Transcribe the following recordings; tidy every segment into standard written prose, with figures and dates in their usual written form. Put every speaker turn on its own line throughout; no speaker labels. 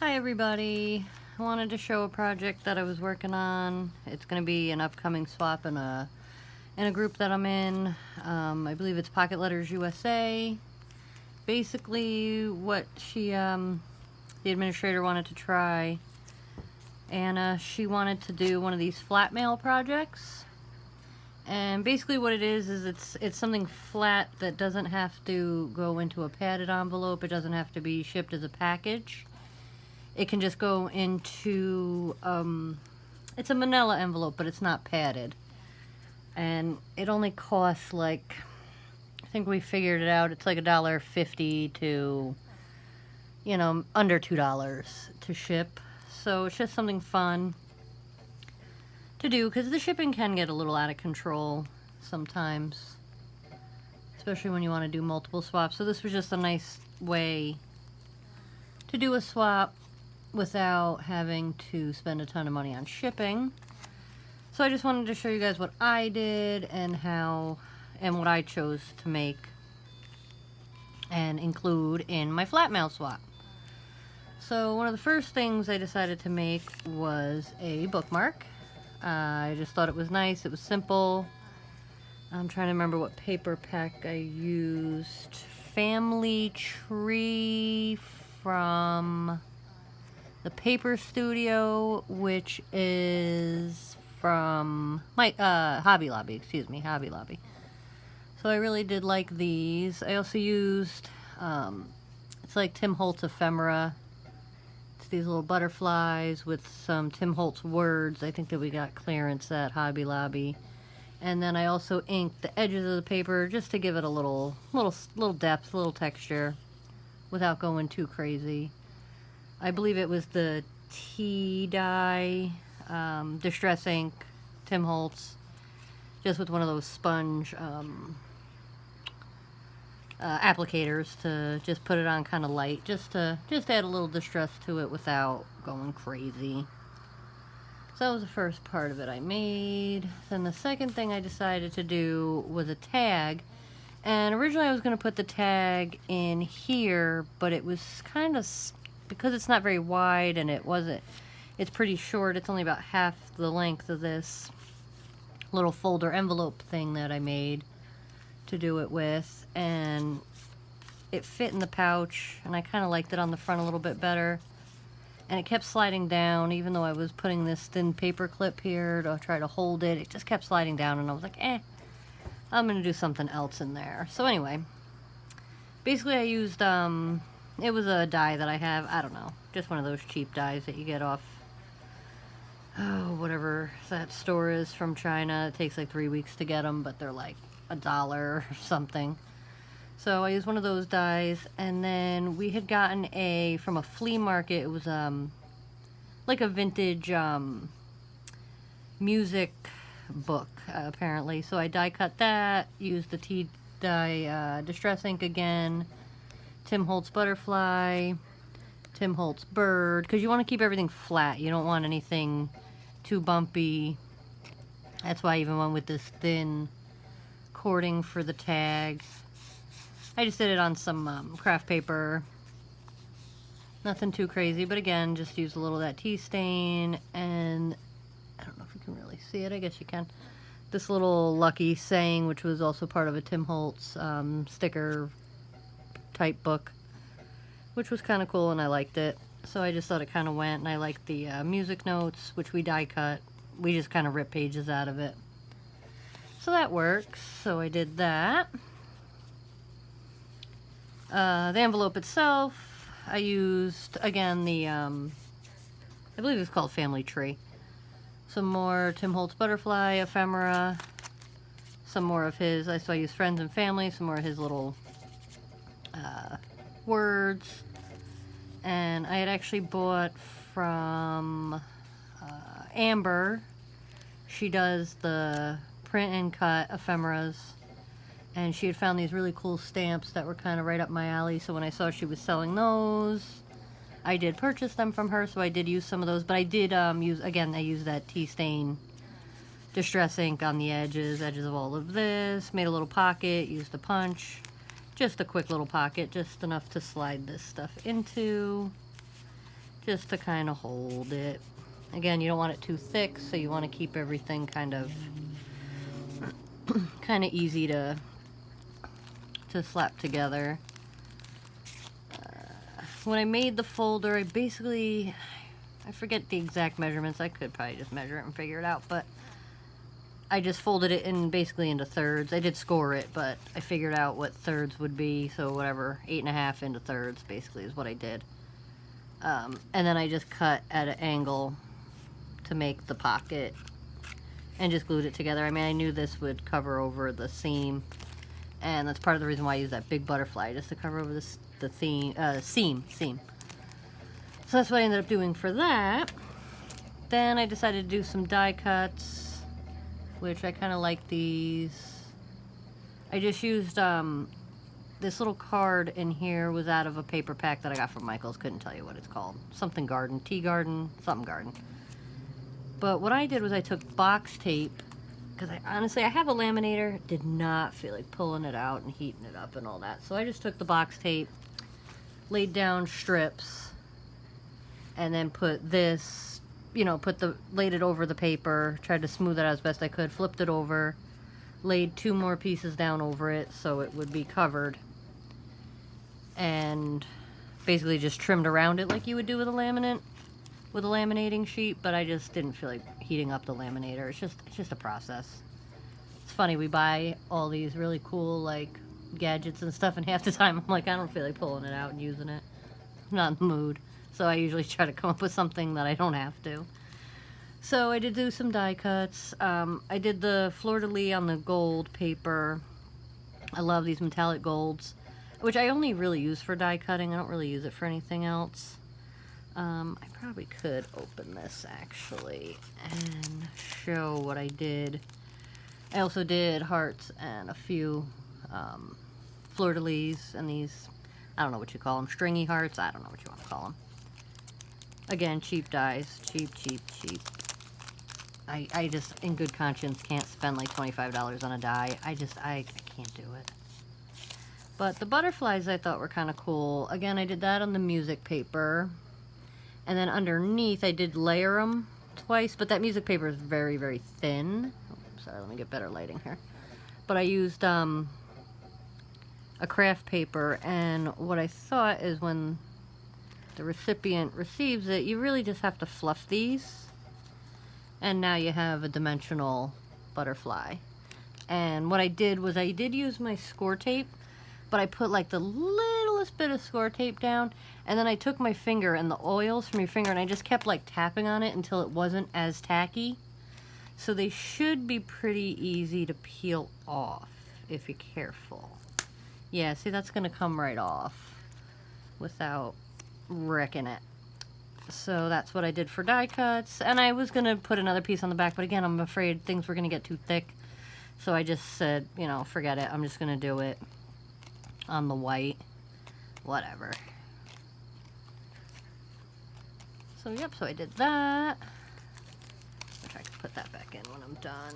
Hi everybody. I wanted to show a project that I was working on. It's going to be an upcoming swap in a group that I'm in. I believe it's Pocket Letters USA. Basically what the administrator wanted to try, Anna, she wanted to do one of these flat mail projects. And basically what it is it's something flat that doesn't have to go into a padded envelope. It doesn't have to be shipped as a package. It can just go into, it's a manila envelope, but it's not padded. And it only costs like, I think we figured it out, it's like $1.50 to, under $2 to ship. So it's just something fun to do, because the shipping can get a little out of control sometimes, especially when you want to do multiple swaps. So this was just a nice way to do a swap without having to spend a ton of money on shipping. So I just wanted to show you guys what I did and what I chose to make and include in my flat mail swap. So one of the first things I decided to make was a bookmark. I just thought it was nice. It was simple. I'm trying to remember what paper pack I used. Family Tree from the Paper Studio, which is from my Hobby Lobby, Hobby Lobby. So I really did like these. I also used, it's like Tim Holtz ephemera. It's these little butterflies with some Tim Holtz words. I think that we got clearance at Hobby Lobby. And then I also inked the edges of the paper just to give it a little depth, a little texture, without going too crazy. I believe it was the tea dye, Distress ink, Tim Holtz, just with one of those sponge applicators to just put it on kind of light, just to add a little distress to it without going crazy. So that was the first part of it I made. Then the second thing I decided to do was a tag. And originally I was going to put the tag in here, but it was kind of, because it's not very wide and it's pretty short. It's only about half the length of this little folder envelope thing that I made to do it with. And it fit in the pouch, and I kind of liked it on the front a little bit better. And it kept sliding down, even though I was putting this thin paper clip here to try to hold it. It just kept sliding down, and I was like, I'm going to do something else in there. So anyway, basically I used, it was a die that I have, I don't know, just one of those cheap dies that you get off, whatever that store is from China. It takes like 3 weeks to get them, but they're like $1 or something. So I used one of those dies, and then we had gotten from a flea market. It was like a vintage music book, apparently. So I die cut that, used the tea dye Distress ink again, Tim Holtz butterfly, Tim Holtz bird, because you want to keep everything flat. You don't want anything too bumpy. That's why I even went with this thin cording for the tag. I just did it on some craft paper. Nothing too crazy, but again, just use a little of that tea stain, and I don't know if you can really see it. I guess you can. This little Lucky saying, which was also part of a Tim Holtz sticker type book, which was kind of cool, and I liked it. So I just thought it kind of went, and I liked the music notes, which we die cut. We just kind of rip pages out of it. So that works. So I did that. The envelope itself, I used, again, I believe it's called Family Tree. Some more Tim Holtz butterfly ephemera, some more of his, so I used Friends and Family, some more of his little words. And I had actually bought from Amber. She does the print and cut ephemeras. And she had found these really cool stamps that were kind of right up my alley. So when I saw she was selling those, I did purchase them from her. So I did use some of those. But I did I used that tea stain Distress ink on the edges of all of this. Made a little pocket, used a punch. Just a quick little pocket, just enough to slide this stuff into. just to kind of hold it. Again, you don't want it too thick, so you want to keep everything kind of easy to slap together. When I made the folder, I forget the exact measurements. I could probably just measure it and figure it out, but I just folded it in basically into thirds. I did score it, but I figured out what thirds would be, so whatever, 8.5 into thirds basically is what I did. And then I just cut at an angle to make the pocket and just glued it together. I mean, I knew this would cover over the seam, and that's part of the reason why I use that big butterfly, just to cover over the seam. So that's what I ended up doing for that. Then I decided to do some die cuts, which I kind of like these. I just used this little card in here was out of a paper pack that I got from Michael's. Couldn't tell you what it's called. Something garden, tea garden, something garden. But what I did was I took box tape, because honestly I have a laminator, did not feel like pulling it out and heating it up and all that. So I just took the box tape, laid down strips, and then put this, laid it over the paper, tried to smooth it out as best I could, flipped it over, laid 2 more pieces down over it so it would be covered, and basically just trimmed around it like you would do with a laminating sheet, but I just didn't feel like heating up the laminator. It's just a process. It's funny, we buy all these really cool like gadgets and stuff, and half the time I'm like, I don't feel like pulling it out and using it. I'm not in the mood. So I usually try to come up with something that I don't have to. So I did do some die cuts. I did the fleur-de-lis on the gold paper. I love these metallic golds, which I only really use for die cutting. I don't really use it for anything else. I probably could open this actually and show what I did. I also did hearts and a few fleur-de-lis and these, I don't know what you call them, stringy hearts. I don't know what you want to call them. Again, cheap dies. Cheap. I just, in good conscience, can't spend like $25 on a die. I can't do it. But the butterflies I thought were kind of cool. Again, I did that on the music paper. And then underneath, I did layer them twice. But that music paper is very, very thin. Oh, sorry, let me get better lighting here. But I used a craft paper. And what I thought is when the recipient receives it, you really just have to fluff these, and now you have a dimensional butterfly. And what I did was I did use my score tape, but I put like the littlest bit of score tape down, and then I took my finger and the oils from your finger and I just kept like tapping on it until it wasn't as tacky. So they should be pretty easy to peel off if you're careful. Yeah, see, that's gonna come right off without wrecking it. So that's what I did for die cuts, and I was gonna put another piece on the back, but again, I'm afraid things were gonna get too thick, so I just said, forget it. I'm just gonna do it on the white, whatever. So yep, so I did that. I'll try to put that back in when I'm done.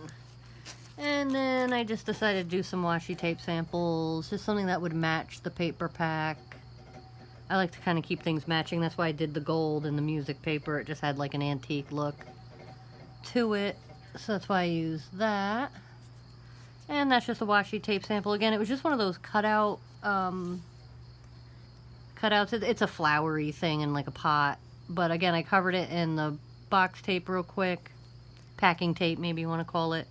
And then I just decided to do some washi tape samples, just something that would match the paper pack. I like to kind of keep things matching. That's why I did the gold and the music paper. It just had like an antique look to it. So that's why I used that. And that's just a washi tape sample. Again, it was just one of those cutouts. It's a flowery thing in like a pot. But again, I covered it in the box tape real quick. Packing tape, maybe you want to call it.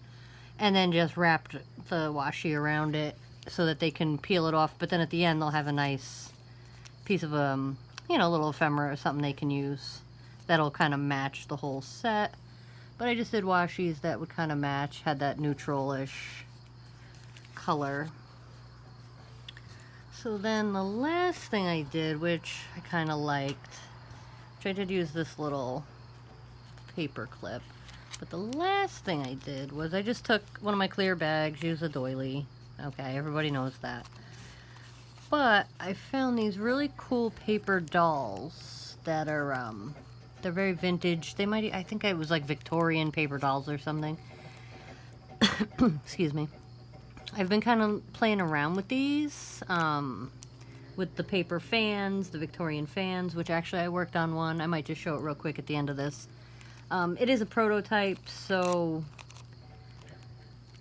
And then just wrapped the washi around it so that they can peel it off. But then at the end, they'll have a nice piece of a little ephemera or something they can use that'll kind of match the whole set. But I just did washies that would kind of match, had that neutral-ish color. So then the last thing I did, which I kind of liked, which I did use this little paper clip, but the last thing I did was I just took one of my clear bags, used a doily. Okay, everybody knows that. But I found these really cool paper dolls that are, they're very vintage. I think it was like Victorian paper dolls or something. Excuse me. I've been kind of playing around with these. with the paper fans, the Victorian fans, which actually I worked on one. I might just show it real quick at the end of this. It is a prototype, so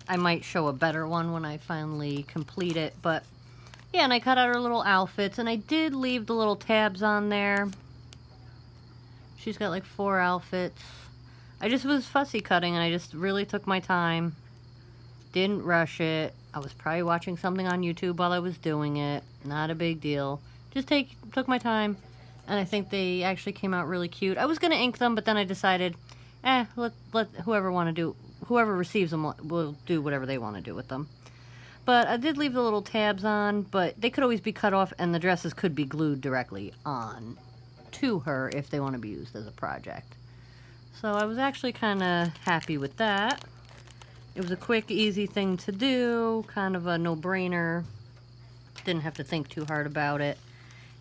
I might show a better one when I finally complete it. But yeah, and I cut out her little outfits, and I did leave the little tabs on there. She's got like 4 outfits. I just was fussy cutting, and I just really took my time. Didn't rush it. I was probably watching something on YouTube while I was doing it. Not a big deal. Just took my time, and I think they actually came out really cute. I was gonna ink them, but then I decided, let whoever receives them will do whatever they want to do with them. But I did leave the little tabs on, but they could always be cut off, and the dresses could be glued directly on to her if they want to be used as a project. So I was actually kind of happy with that. It was a quick, easy thing to do, kind of a no-brainer. Didn't have to think too hard about it.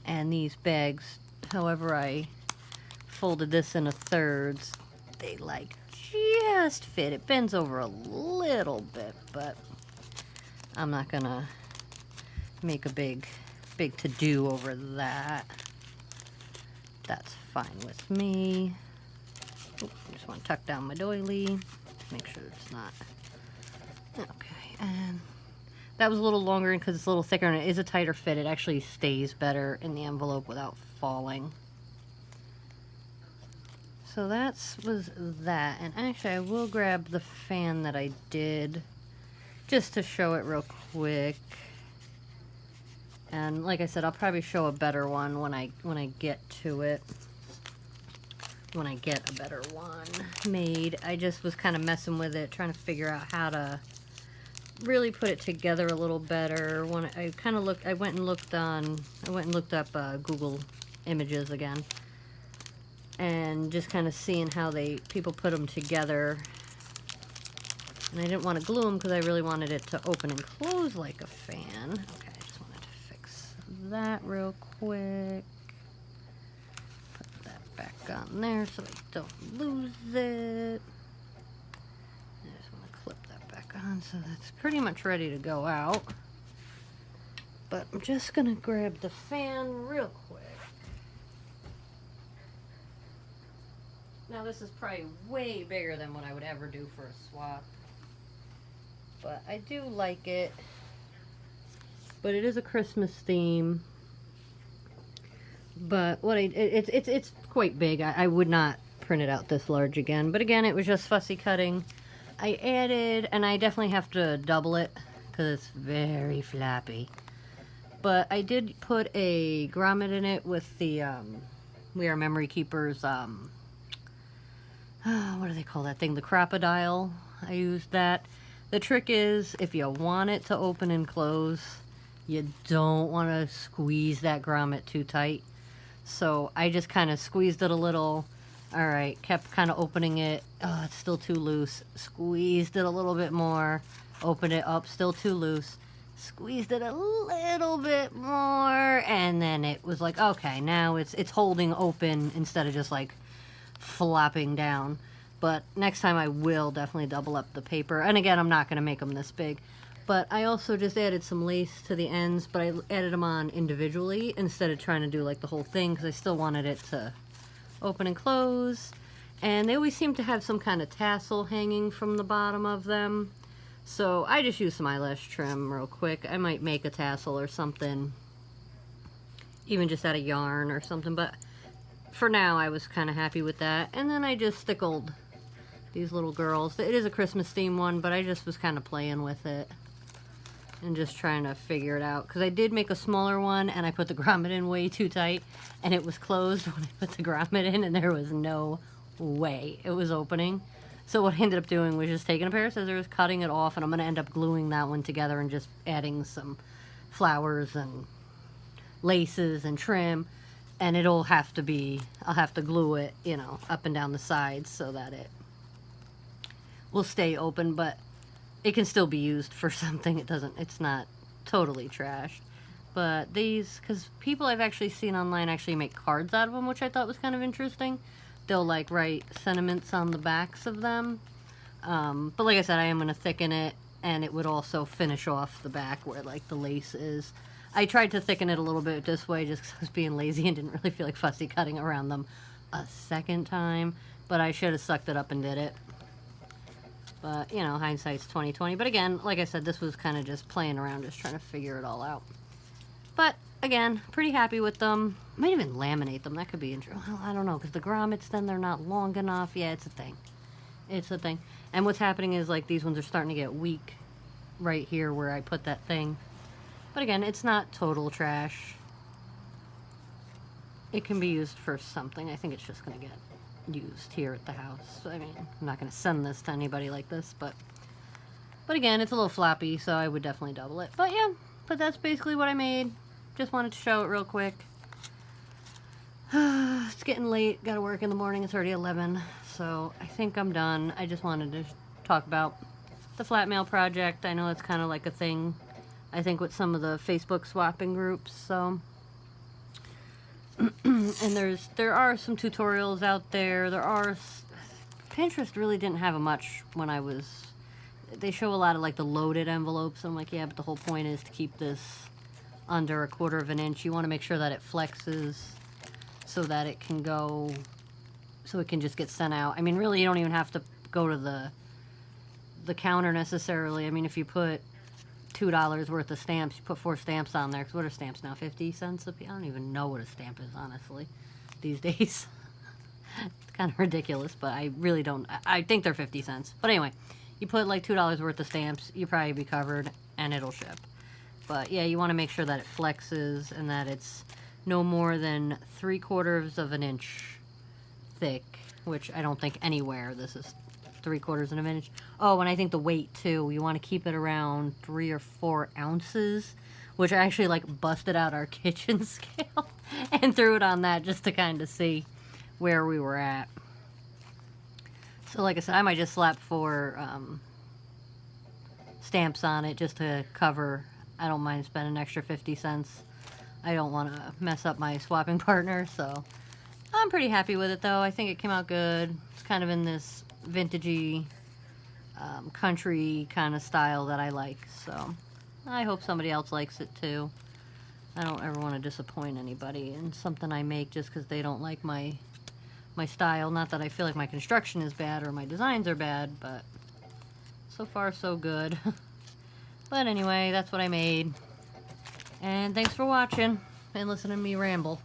And these bags, however I folded this into thirds, they like just fit. It bends over a little bit, but I'm not gonna make a big to-do over that. That's fine with me. Oops, I just want to tuck down my doily. Make sure it's not. Okay, and that was a little longer because it's a little thicker and it is a tighter fit. It actually stays better in the envelope without falling. So was that. And actually, I will grab the fan that I did just to show it real quick. And like I said, I'll probably show a better one when I get to it. When I get a better one made. I just was kind of messing with it, trying to figure out how to really put it together a little better. When I went and looked up Google Images again, and just kind of seeing how people put them together. And I didn't want to glue them because I really wanted it to open and close like a fan. Okay, I just wanted to fix that real quick. Put that back on there so I don't lose it. I just want to clip that back on, so that's pretty much ready to go out. But I'm just going to grab the fan real quick. Now this is probably way bigger than what I would ever do for a swap. But I do like it. But it is a Christmas theme. But it's quite big. I would not print it out this large again. But again, it was just fussy cutting. I added, and I definitely have to double it because it's very flappy. But I did put a grommet in it with the We Are Memory Keepers. What do they call that thing? The crocodile. I used that. The trick is, if you want it to open and close, you don't want to squeeze that grommet too tight. So I just kind of squeezed it a little. All right, kept kind of opening it. Oh, it's still too loose. Squeezed it a little bit more. Opened it up, still too loose. Squeezed it a little bit more, and then it was like, okay, now it's holding open instead of just like flopping down. But next time I will definitely double up the paper. And again, I'm not going to make them this big. But I also just added some lace to the ends, but I added them on individually instead of trying to do like the whole thing because I still wanted it to open and close. And they always seem to have some kind of tassel hanging from the bottom of them. So I just used some eyelash trim real quick. I might make a tassel or something, even just out of yarn or something. But for now, I was kind of happy with that. And then I just stickled these little girls. It is a Christmas theme one, but I just was kind of playing with it and just trying to figure it out. Because I did make a smaller one, and I put the grommet in way too tight, and it was closed when I put the grommet in, and there was no way it was opening. So what I ended up doing was just taking a pair of scissors, cutting it off, and I'm going to end up gluing that one together and just adding some flowers and laces and trim. And it'll have to be, I'll have to glue it, you know, up and down the sides so that it will stay open, but it can still be used for something. It's not totally trashed. But these, because people I've actually seen online actually make cards out of them, which I thought was kind of interesting. They'll like write sentiments on the backs of them. But like I said, I am going to thicken it, and it would also finish off the back where like the lace is. I tried to thicken it a little bit this way just 'cause I was being lazy and didn't really feel like fussy cutting around them a second time. But I should have sucked it up and did it. But, you know, hindsight's 20/20. But again, like I said, this was kind of just playing around, just trying to figure it all out. But, again, pretty happy with them. Might even laminate them. That could be interesting. Well, I don't know, because the grommets, then they're not long enough. Yeah, it's a thing. It's a thing. And what's happening is, like, these ones are starting to get weak right here where I put that thing. But again, it's not total trash. It can be used for something. I think it's just going to get used here at the house. I mean, I'm not going to send this to anybody like this, but again, it's a little floppy, so I would definitely double it. But yeah, but that's basically what I made. Just wanted to show it real quick. It's getting late. Got to work in the morning. It's already 11, so I think I'm done. I just wanted to talk about the flat mail project. I know it's kind of like a thing, I think, with some of the Facebook swapping groups, so... and there are some tutorials out there. Pinterest really didn't have much when I was... They show a lot of, like, the loaded envelopes. I'm like, yeah, but the whole point is to keep this under 1/4 of an inch. You want to make sure that it flexes so that it can go... So it can just get sent out. I mean, really, you don't even have to go to the counter necessarily. I mean, if you put $2 worth of stamps, you put 4 stamps on there. Because what are stamps now? 50 cents a piece? I don't even know what a stamp is, honestly, these days. It's kind of ridiculous, but I really don't. I think they're 50 cents. But anyway, you put like $2 worth of stamps, you probably be covered, and it'll ship. But yeah, you want to make sure that it flexes and that it's no more than 3/4 of an inch thick, which I don't think anywhere this is 3/4 of an inch. Oh, and I think the weight too. You want to keep it around 3 or 4 ounces, which I actually like busted out our kitchen scale and threw it on that just to kind of see where we were at. So like I said, I might just slap 4 stamps on it just to cover. I don't mind spending an extra 50 cents. I don't want to mess up my swapping partner, so I'm pretty happy with it though. I think it came out good. It's kind of in this vintagey country kind of style that I like, so I hope somebody else likes it too. I don't ever want to disappoint anybody in something I make just because they don't like my style. Not that I feel like my construction is bad or my designs are bad, but so far so good. But anyway, that's what I made, and thanks for watching and listening to me ramble.